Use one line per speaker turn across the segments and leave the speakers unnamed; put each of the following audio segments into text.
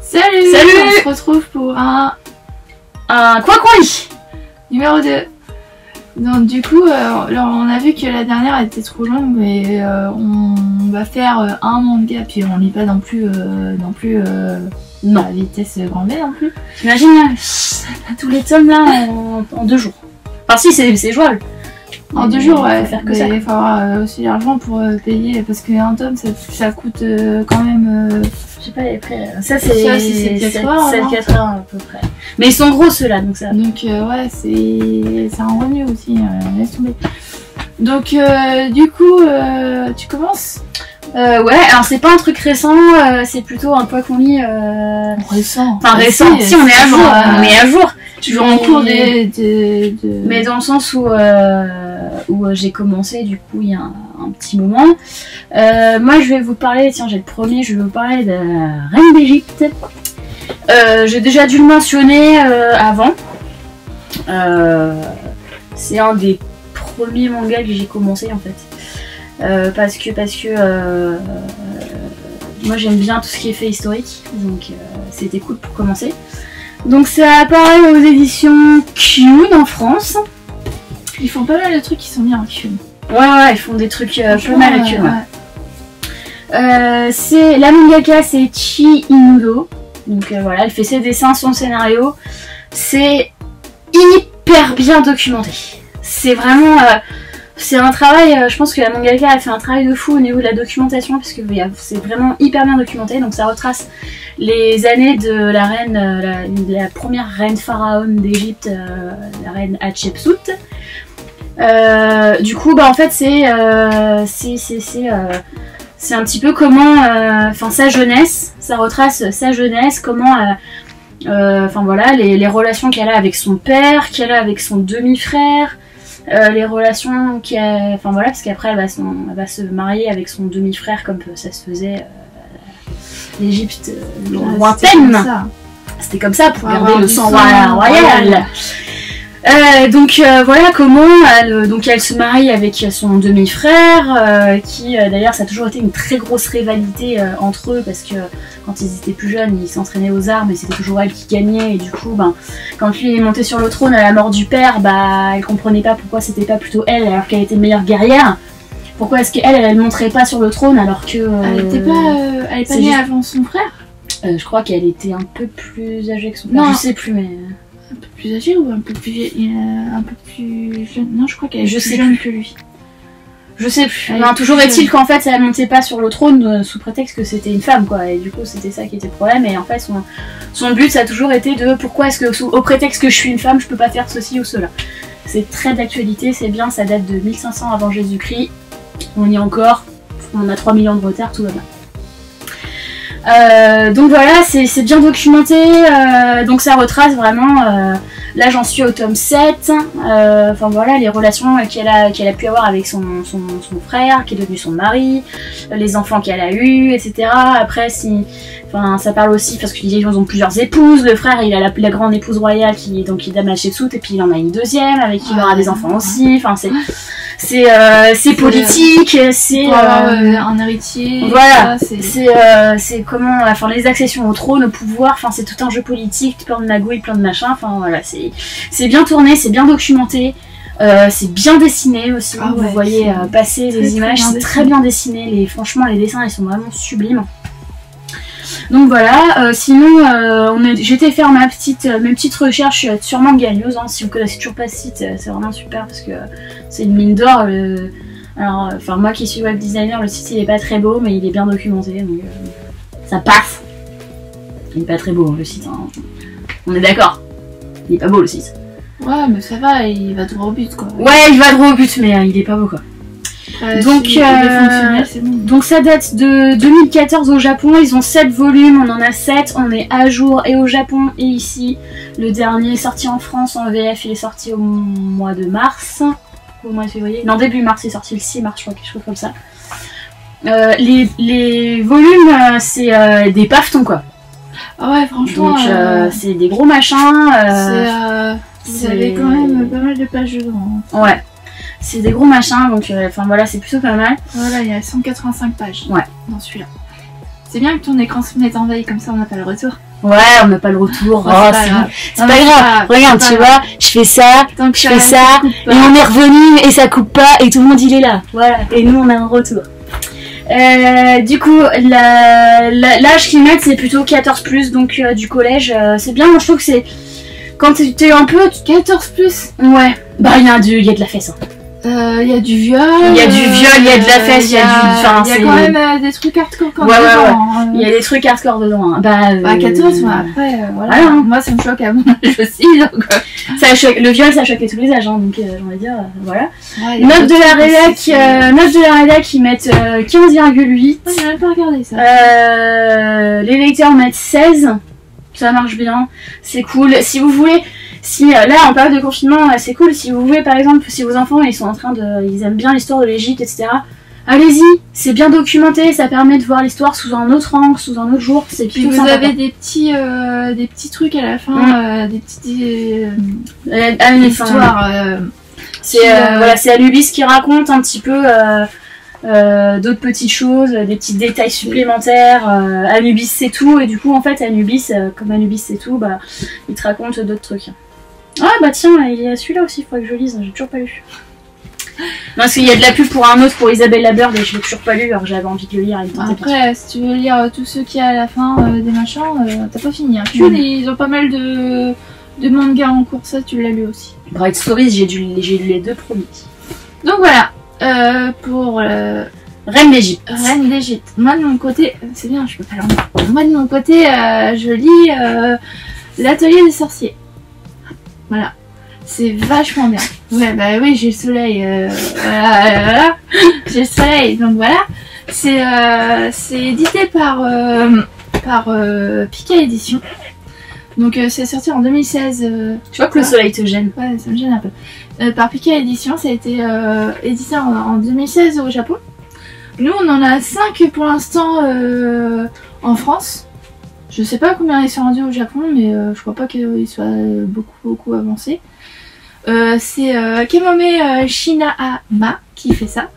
Salut.
Salut.
On se retrouve pour un
Quoi
numéro 2. Donc du coup, on a vu que la dernière était trop longue, mais on va faire un manga, puis on lit pas non plus,
Non.
à vitesse grand V non plus.
T'imagines tous les tomes là en 2 jours. Enfin si, c'est jouable.
En 2 jours, ouais.
Faut faire que ça.
Il faut avoir aussi l'argent pour payer, parce qu'un tome ça coûte quand même...
Je sais pas les prix. Ça
c'est 4 heures,
c'est
non
4 heures à peu près. Mais ils sont gros ceux-là, donc ça.
Donc ouais, c'est un revenu aussi, laisse tomber. Donc du coup, tu commences?
Ouais, alors c'est pas un truc récent, c'est plutôt un peu qu'on lit.
Récent.
Enfin récent, si on est à jour, on est à jour.
Toujours en cours
Mais dans le sens où j'ai commencé du coup il y a un petit moment. Moi je vais vous parler, tiens j'ai le premier, je vais vous parler de la Reine d'Égypte. J'ai déjà dû le mentionner avant. C'est un des premiers mangas que j'ai commencé en fait. Parce que moi j'aime bien tout ce qui est fait historique, donc c'était cool pour commencer. Donc ça apparaît aux éditions Kyun en France.
Ils font pas mal de trucs qui sont mis en Kyun.
Ouais, ils font des trucs pas mal à Kyun.
Ouais.
C'est la mangaka, c'est Chi Inudo. Donc voilà, elle fait ses dessins, son scénario. C'est hyper bien documenté. C'est vraiment... c'est un travail, je pense que la mangaka a fait un travail de fou au niveau de la documentation, parce que c'est vraiment hyper bien documenté. Donc ça retrace les années de la reine, la première reine pharaon d'Égypte, la reine Hatshepsut. Du coup, bah en fait c'est un petit peu comment, enfin sa jeunesse, ça retrace sa jeunesse, comment, enfin voilà, les relations qu'elle a avec son père, qu'elle a avec son demi-frère. Les relations qu'il y a, enfin voilà, parce qu'après elle va se marier avec son demi-frère comme ça se faisait l'Égypte lointaine. C'était comme ça pour garder le sang royal. Donc voilà comment elle se marie avec son demi-frère, qui d'ailleurs ça a toujours été une très grosse rivalité entre eux, parce que quand ils étaient plus jeunes ils s'entraînaient aux armes et c'était toujours elle qui gagnait, et du coup quand lui est monté sur le trône à la mort du père, elle comprenait pas pourquoi c'était pas plutôt elle, alors qu'elle était meilleure guerrière. Pourquoi est-ce qu'elle montrait pas sur le trône alors que...
elle est pas née avant son frère?
Je crois qu'elle était un peu plus âgée que son père, je sais plus mais...
Un peu plus âgée ou un peu plus jeune? Non, je crois qu'elle est plus jeune que lui.
Je sais plus. Non, toujours est-il qu'en fait elle montait pas sur le trône sous prétexte que c'était une femme quoi, et du coup c'était ça qui était le problème, et en fait son but ça a toujours été de pourquoi est-ce que au prétexte que je suis une femme je peux pas faire ceci ou cela. C'est très d'actualité, c'est bien, ça date de 1500 avant Jésus-Christ, on y est encore, on a 3 millions de retard, tout va bien. Donc voilà, c'est bien documenté, donc ça retrace vraiment, là j'en suis au tome 7, enfin voilà, les relations qu'elle a pu avoir avec son frère, qui est devenu son mari, les enfants qu'elle a eus, etc. Après, ça parle aussi, parce qu'ils ont plusieurs épouses, le frère il a la grande épouse royale qui est Dame Hatshepsut, et puis il en a une deuxième avec qui il aura des enfants aussi, enfin c'est politique, c'est
un héritier.
Voilà, c'est comment, enfin les accessions au trône, au pouvoir, enfin c'est tout un jeu politique, plein de magouilles, plein de machins, enfin voilà, c'est bien tourné, c'est bien documenté, c'est bien dessiné aussi, vous voyez passer les images, c'est très bien dessiné, franchement les dessins ils sont vraiment sublimes. Donc voilà, sinon j'ai été faire mes petites recherches sur Manga News, si vous connaissez toujours pas ce site, c'est vraiment super parce que c'est une mine d'or. Alors, enfin moi qui suis web designer, le site il est pas très beau mais il est bien documenté, donc ça passe. Il est pas très beau le site, hein. On est d'accord, il est pas beau le site.
Ouais mais ça va, il va droit au but quoi.
Ouais il va droit au but mais il est pas beau quoi. Donc ça date de 2014 au Japon, ils ont 7 volumes, on en a 7, on est à jour et au Japon et ici. Le dernier est sorti en France en VF, il est sorti au mois de mars, au mois de février, non début mars, il est sorti le 6 mars je crois, quelque chose comme ça. Les volumes c'est des pavetons quoi.
Ah ouais franchement.
Donc c'est des gros machins.
Vous avez quand même pas mal de pages dedans.
Ouais. C'est des gros machins, donc enfin voilà, c'est plutôt pas mal.
Voilà, il y a 185 pages
dans
celui-là. C'est bien que ton écran se mette en veille, comme ça on n'a pas le retour.
Ouais, on n'a pas le retour.
Ouais,
Oh, c'est pas grave. Regarde, tu vois, je fais ça, je fais ça, et on est revenu et ça coupe pas et tout le monde il est là. Voilà. Et nous on a un retour. Du coup, l'âge qu'ils mettent c'est plutôt 14+, donc du collège. C'est bien, moi je trouve que c'est quand t'es un peu
14+.
Ouais. Bah il y a de la fesse. Hein.
Il y a du viol.
Il y a du viol, il y a de la fesse, il y a du. Enfin,
il y a quand même des trucs hardcore quand
même.
Ouais.
Il y a des trucs hardcore dedans. Hein. Bah
14, ouais, après, voilà.
Ah,
moi, ça me choque à mon âge aussi. Donc,
ça choque, le viol, ça choque à tous les âges. Hein, donc, j'ai envie de dire, voilà.
Ouais,
note de la rédac, ils mettent 15,8.
Ouais, j'ai même pas regardé ça.
Les lecteurs mettent 16. Ça marche bien. C'est cool. Si vous voulez. Si là en période de confinement c'est cool, si vous voulez par exemple, si vos enfants ils aiment bien l'histoire de l'Égypte, etc. Allez-y, c'est bien documenté, ça permet de voir l'histoire sous un autre angle, sous un autre jour, c'est
puis vous avez des petits trucs à la fin, des petites histoires.
C'est Anubis qui raconte un petit peu d'autres petites choses, des petits détails supplémentaires. Anubis c'est tout, et du coup en fait Anubis, comme Anubis c'est tout, bah il te raconte d'autres trucs. Ah bah tiens, il y a celui-là aussi, il faudrait que je lise, j'ai toujours pas lu. Non, parce qu'il y a de la pub pour un autre, pour Isabelle Labeur, et je l'ai toujours pas lu, alors j'avais envie de le lire.
Après, si tu veux lire tous ceux qu'il y a à la fin des machins, t'as pas fini. Hein. Ils ont pas mal de mangas en cours, ça tu l'as lu aussi.
Bright Stories, j'ai lu les 2 premiers.
Donc voilà, pour
Reine d'Égypte.
Reine d'Égypte. Moi de mon côté, c'est bien, je peux pas l'enlever. Moi de mon côté, je lis l'atelier des sorciers. Voilà, c'est vachement bien. Ouais, bah oui, j'ai le soleil. Voilà. J'ai le soleil, donc voilà. C'est édité par Pika Édition. Donc c'est sorti en 2016.
Tu vois que le soleil te gêne.
Ouais, ça me gêne un peu. Par Pika Édition, ça a été édité en 2016 au Japon. Nous, on en a 5 pour l'instant en France. Je sais pas combien ils sont rendus au Japon, mais je crois pas qu'ils soient beaucoup avancés. C'est Kamome Shinahama qui fait ça.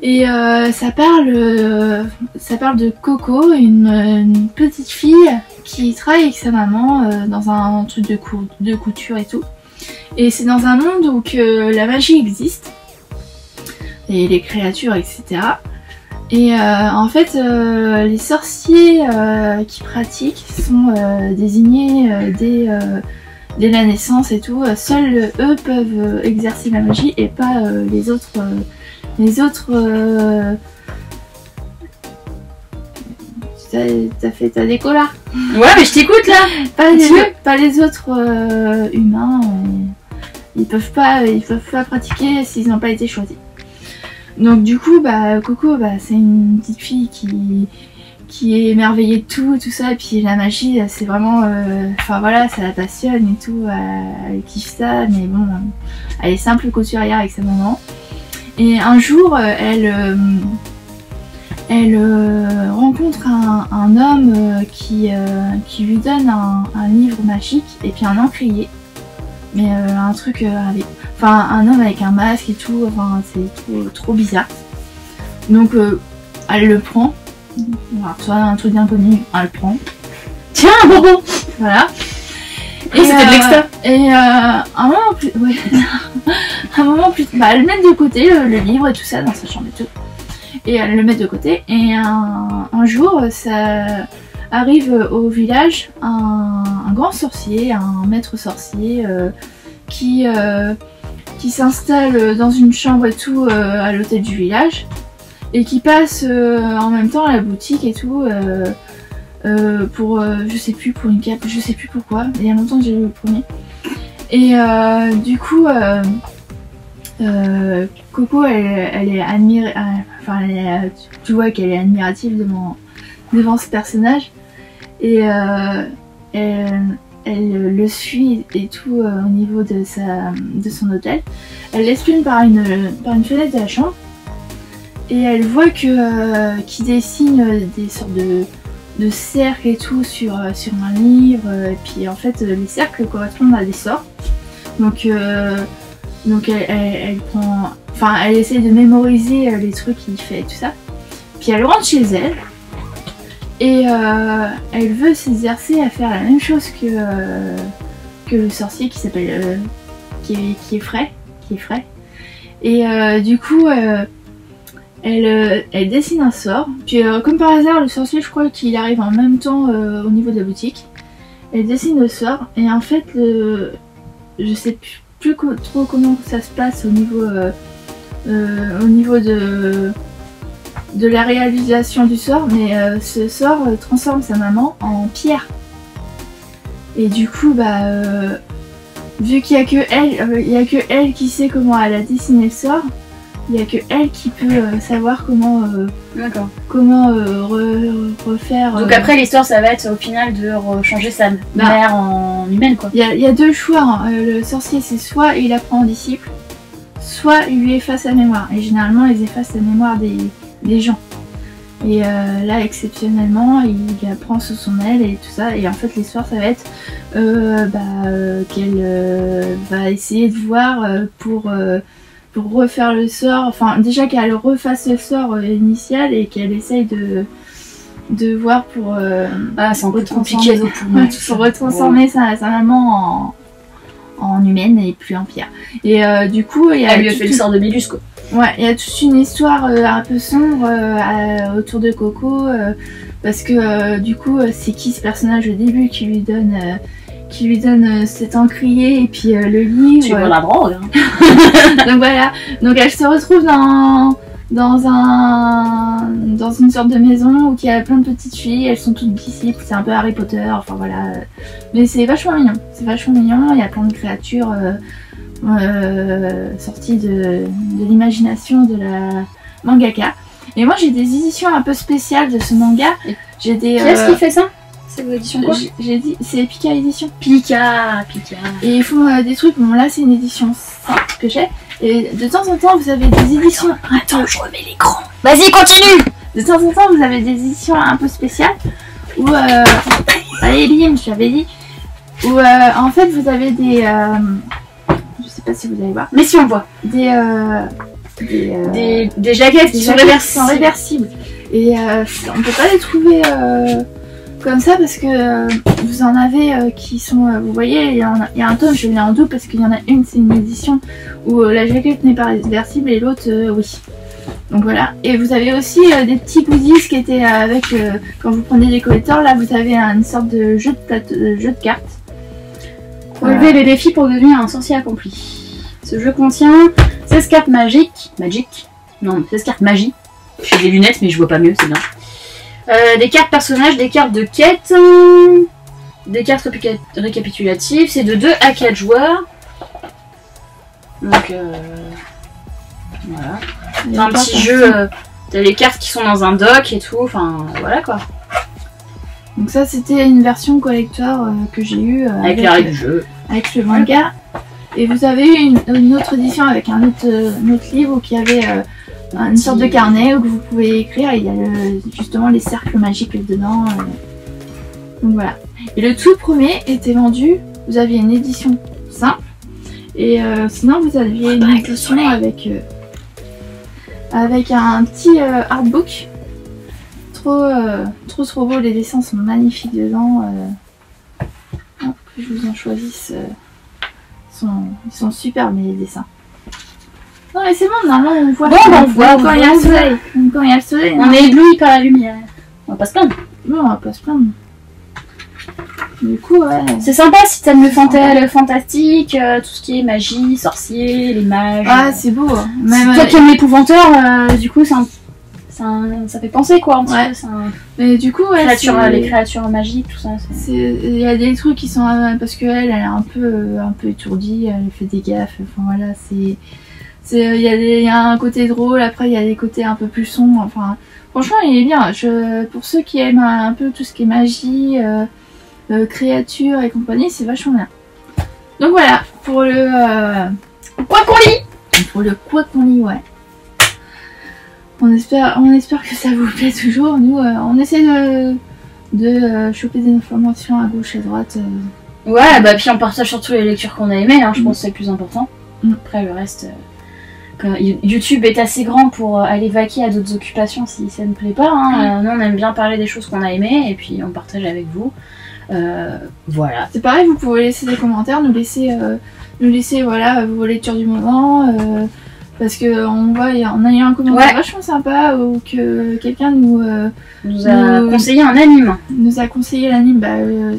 Et ça parle de Coco, une petite fille qui travaille avec sa maman dans un truc de couture et tout. Et c'est dans un monde où que la magie existe. Et les créatures, etc. Et en fait, les sorciers qui pratiquent sont désignés dès la naissance et tout. Seuls eux peuvent exercer la magie et pas les autres. T'as des déco là.
Ouais, mais je t'écoute là.
Pas les autres humains. Ils peuvent pas pratiquer s'ils n'ont pas été choisis. Donc du coup, bah Coco, bah c'est une petite fille qui est émerveillée de tout ça, et puis la magie, c'est vraiment, enfin voilà, ça la passionne et tout, elle kiffe ça, mais bon, elle est simple couturière avec sa maman. Et un jour, elle rencontre un homme qui lui donne un livre magique et puis un encrier, mais un truc avec. Enfin, un homme avec un masque et tout, enfin, c'est trop bizarre. Donc, elle le prend. Alors, soit un truc bien connu, elle le prend.
Tiens, un bonbon.
Voilà.
Et c'était de l'extra.
Et un moment plus... Ouais. un moment plus... Bah, elle met de côté le livre et tout ça dans sa chambre et tout. Et elle le met de côté. Et un jour, ça arrive au village, un grand sorcier, un maître sorcier qui s'installe dans une chambre et tout à l'hôtel du village et qui passe en même temps à la boutique et tout pour je sais plus, pour une cape, je sais plus pourquoi, il y a longtemps que j'ai lu le premier. Et du coup Coco elle est admirée, enfin tu vois qu'elle est admirative devant ce personnage et elle le suit et tout au niveau de son hôtel. Elle l'espione par une fenêtre de la chambre et elle voit qu'il dessine des sortes de cercles et tout sur un livre, et puis en fait les cercles correspondent à des sorts. Donc elle prend, enfin elle essaie de mémoriser les trucs qu'il fait et tout ça. Puis elle rentre chez elle Et elle veut s'exercer à faire la même chose que le sorcier qui s'appelle qui est frais. Et du coup elle dessine un sort. Puis comme par hasard, le sorcier, je crois qu'il arrive en même temps au niveau de la boutique. Elle dessine le sort et en fait je sais plus trop comment ça se passe au niveau de la réalisation du sort, mais ce sort transforme sa maman en pierre. Et du coup, vu qu'il n'y a que elle qui sait comment elle a dessiné le sort, il n'y a que elle qui peut savoir comment refaire.
Donc après l'histoire, ça va être au final de changer sa mère en humaine, quoi.
Il y a deux choix. Hein. Le sorcier, c'est soit il apprend en disciple, soit il lui efface sa mémoire. Et généralement, ils effacent la mémoire des gens. Et là, exceptionnellement, il apprend sous son aile et tout ça. Et en fait, l'histoire, ça va être qu'elle va essayer de voir pour refaire le sort. Enfin, déjà qu'elle refasse le sort initial et qu'elle essaye de voir pour
c'est un peu compliqué
pour retransformer sa maman en humaine et plus en pierre. Et du coup,
elle lui a fait le sort de Mélus, quoi.
Ouais, il y a toute une histoire un peu sombre autour de Coco parce que du coup, c'est qui ce personnage au début qui lui donne cet encrier et puis le livre.
Tu vois la drogue. Hein.
Donc voilà, donc elle se retrouve dans une sorte de maison où il y a plein de petites filles, elles sont toutes disciples, c'est un peu Harry Potter, enfin voilà. Mais c'est vachement mignon, il y a plein de créatures sorties de l'imagination de la mangaka. Et moi j'ai des éditions un peu spéciales de ce manga. J'ai des.
Qui est-ce qui fait ça? C'est vos éditions quoi?
J'ai dit, c'est Pika Édition.
Pika.
Et ils font des trucs, bon là c'est une édition simple que j'ai. Et de temps en temps vous avez des éditions.
Attends, je remets l'écran. Vas-y, continue.
De temps en temps vous avez des éditions un peu spéciales où allez bim, je l'avais dit. Où en fait vous avez des je sais pas si vous allez voir.
Mais si on voit.
Des
jaquettes qui sont
réversibles. Et on peut pas les trouver comme ça parce que vous en avez qui sont, vous voyez, il y a un tome, je l'ai en double parce qu'il y en a une, c'est une édition où la jaquette n'est pas réversible et l'autre, oui. Donc voilà. Et vous avez aussi des petits goodies qui étaient avec, quand vous prenez des collecteurs, là vous avez une sorte de jeu de cartes.
Relevez les défis pour devenir un sorcier accompli. Ce jeu contient 16 cartes magiques. Non, 16 cartes magie. J'ai des lunettes mais je vois pas mieux, c'est bien. Des cartes personnages, des cartes de quête, des cartes récapitulatives. C'est de 2 à 4 joueurs. Donc voilà. C'est un petit jeu. T'as les cartes qui sont dans un dock et tout. Enfin voilà quoi.
Donc ça c'était une version collector que j'ai eue
avec les règles du jeu.
Avec le manga. Et vous avez eu une autre édition avec un autre livre qui avait une sorte de carnet où vous pouvez écrire et il y a justement les cercles magiques dedans. Donc voilà. Et le tout premier était vendu, vous aviez une édition simple et sinon vous aviez une édition avec un petit artbook. Trop beau, les dessins sont magnifiques dedans. Hop, que je vous en choisisse. Ils sont superbes les dessins. Non mais c'est bon, normalement on voit.
Bon, on voit
quand il y a le soleil. Quand il y a le soleil.
On est ébloui par la lumière. On va pas se plaindre.
Non, on va pas se plaindre. Du coup, ouais.
C'est sympa si t'aimes le fantastique, tout ce qui est magie, sorcier, les mages.
Ah, c'est beau.
Même, toi qui aimes l'épouvanteur, du coup, ça fait penser quoi.
Ouais. Mais du coup, ouais,
les créatures magiques, tout ça.
Il y a des trucs qui sont parce que elle est un peu étourdie, elle fait des gaffes. Enfin voilà, il y a un côté drôle. Après, il y a des côtés un peu plus sombres. Enfin, franchement, il est bien. Pour ceux qui aiment un peu tout ce qui est magie, créatures et compagnie, c'est vachement bien. Donc voilà, pour le
quoi qu'on lit.
Pour le quoi qu'on lit, ouais. On espère que ça vous plaît toujours. Nous, on essaie de choper des informations à gauche, à droite.
Ouais, bah puis on partage surtout les lectures qu'on a aimées, hein, je pense que c'est le plus important. Après le reste, YouTube est assez grand pour aller vaquer à d'autres occupations si ça ne plaît pas. Hein. Nous, on aime bien parler des choses qu'on a aimées et puis on partage avec vous. Voilà.
C'est pareil, vous pouvez laisser des commentaires, nous laisser voilà, vos lectures du moment. Parce que on voit, on a eu un commentaire vachement sympa où que quelqu'un nous
a conseillé un anime.
Nous a conseillé l'anime,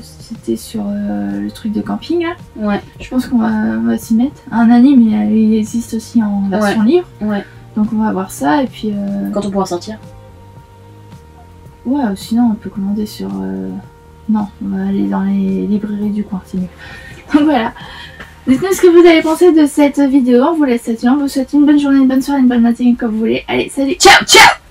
c'était sur le truc de camping là.
Ouais.
Je pense qu'on va s'y mettre. Un anime, il existe aussi en version livre.
Ouais.
Donc on va voir ça et puis.
Quand on pourra sortir.
Ouais, sinon on peut commander sur. Non, on va aller dans les librairies du coin, c'est mieux. Donc voilà. Dites-nous ce que vous avez pensé de cette vidéo. On vous laisse là-dessus. On vous souhaite une bonne journée, une bonne soirée, une bonne matinée comme vous voulez. Allez, salut.
Ciao, ciao.